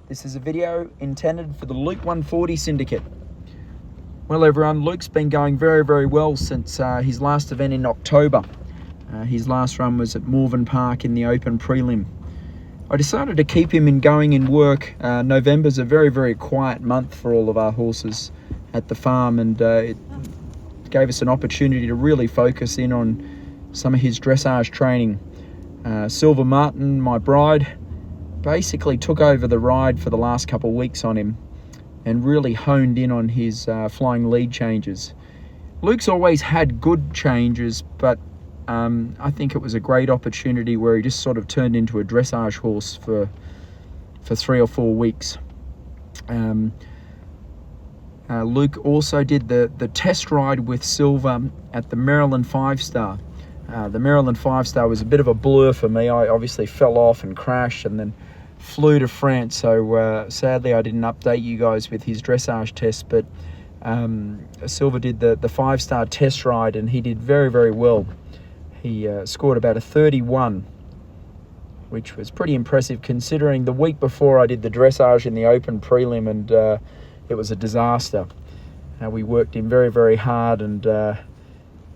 This is a video intended for the Luke 140 Syndicate. Well everyone, Luke's been going very well since his last event in October. His last run was at Morven Park in the Open Prelim. I decided to keep him going in work. November's a very quiet month for all of our horses at the farm, and it gave us an opportunity to really focus in on some of his dressage training. Silver Martin, my bride, basically took over the ride for the last couple of weeks on him and really honed in on his flying lead changes. Luke's always had good changes, but I think it was a great opportunity where he just sort of turned into a dressage horse for 3 or 4 weeks. Luke also did the test ride with Silver at the Maryland 5-star. The Maryland 5-star was a bit of a blur for me. I obviously fell off and crashed and then flew to France, so sadly I didn't update you guys with his dressage test, but Silver did the 5-star test ride and he did very well. He scored about a 31, which was pretty impressive considering the week before I did the dressage in the Open Prelim and it was a disaster. We worked him very hard and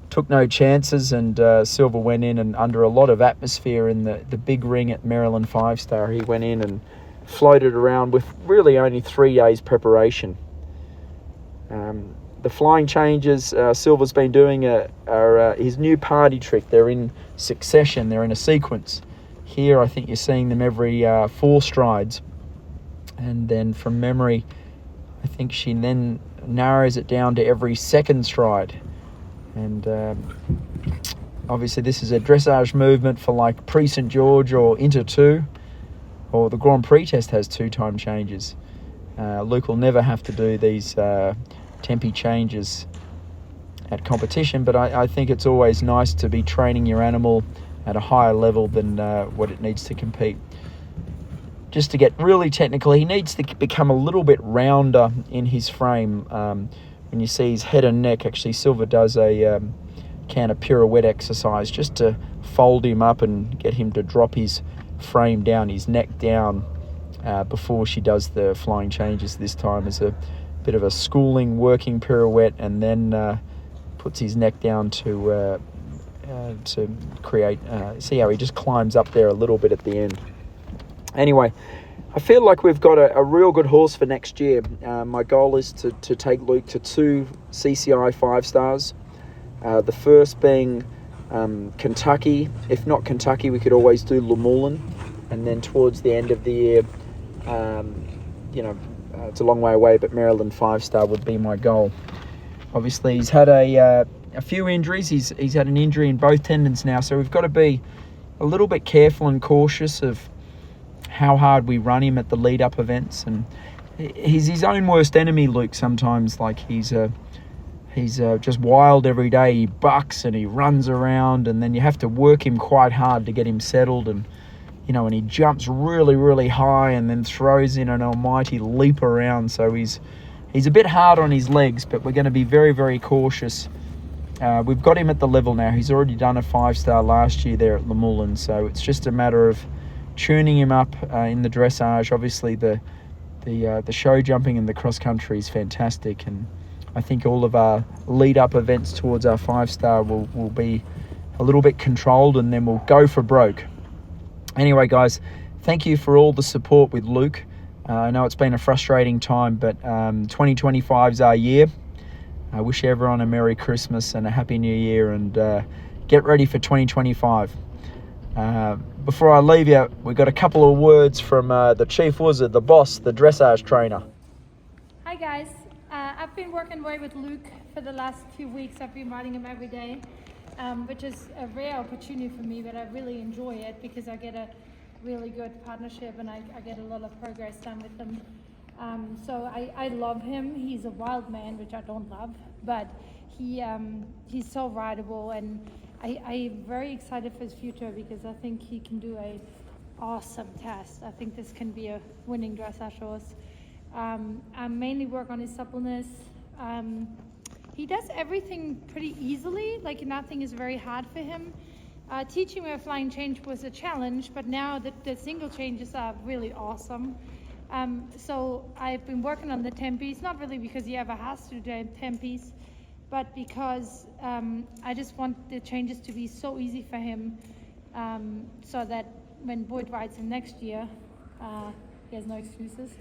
took no chances, and Silver went in, and under a lot of atmosphere in the big ring at Maryland 5-star, he went in and floated around with really only 3 days preparation. The flying changes Silver's been doing are his new party trick. They're in succession, they're in a sequence. Here I think you're seeing them every 4 strides, and then from memory I think she then narrows it down to every 2nd stride. And obviously this is a dressage movement for like Prix St George or Inter 2, or the Grand Prix test has 2 time changes. Luke will never have to do these tempi changes at competition, but I think it's always nice to be training your animal at a higher level than what it needs to compete. Just to get really technical, he needs to become a little bit rounder in his frame. When you see his head and neck, actually Silver does a canter pirouette exercise just to fold him up and get him to drop his frame down, his neck down, before she does the flying changes. This time as a bit of a schooling working pirouette, and then puts his neck down to create, see how he just climbs up there a little bit at the end. Anyway, I feel like we've got a real good horse for next year. My goal is to take Luke to 2 CCI 5-stars. The first being Kentucky. If not Kentucky, we could always do Lemoulin. And then towards the end of the year, it's a long way away, but Maryland 5-star would be my goal. Obviously, he's had a few injuries. He's had an injury in both tendons now, so we've got to be a little bit careful and cautious of how hard we run him at the lead-up events. And he's his own worst enemy, Luke, sometimes. Like he's just wild every day. He bucks and he runs around, and then you have to work him quite hard to get him settled, and and he jumps really high and then throws in an almighty leap around. So he's a bit hard on his legs, but we're going to be very cautious. We've got him at the level now. He's already done a 5-star last year there at Lemoulin, so it's just a matter of tuning him up in the dressage. Obviously the show jumping and the cross country is fantastic, and I think all of our lead up events towards our 5-star will be a little bit controlled, and then we'll go for broke. Anyway guys, thank you for all the support with Luke. I know it's been a frustrating time, but 2025 is our year. I wish everyone a Merry Christmas and a Happy New Year, and get ready for 2025. Before I leave you, we've got a couple of words from the Chief Wizard, the boss, the dressage trainer. Hi guys, I've been working away with Luke for the last few weeks. I've been riding him every day, which is a rare opportunity for me, but I really enjoy it because I get a really good partnership and I get a lot of progress done with him. So I love him. He's a wild man, which I don't love, but he's so rideable, and I'm very excited for his future because I think he can do a awesome test. I think this can be a winning dressage horse. I mainly work on his suppleness. He does everything pretty easily, like nothing is very hard for him. Teaching him a flying change was a challenge, but now the single changes are really awesome. So I've been working on the 10-piece, not really because he ever has to do a 10-piece, but because I just want the changes to be so easy for him, so that when Boyd rides him next year, he has no excuses.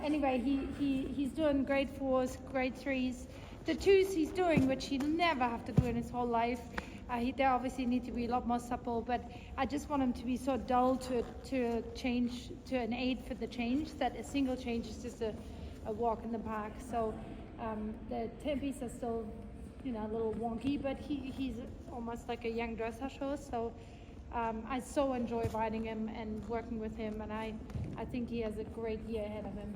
Anyway, he's doing grade 4s, grade 3s. The 2s he's doing, which he'll never have to do in his whole life. They obviously need to be a lot more supple, but I just want him to be so dull to change to an 8 for the change, that a single change is just a walk in the park. So the 10-piece are still, a little wonky, but he's almost like a young dressage horse. So I so enjoy riding him and working with him, and I think he has a great year ahead of him.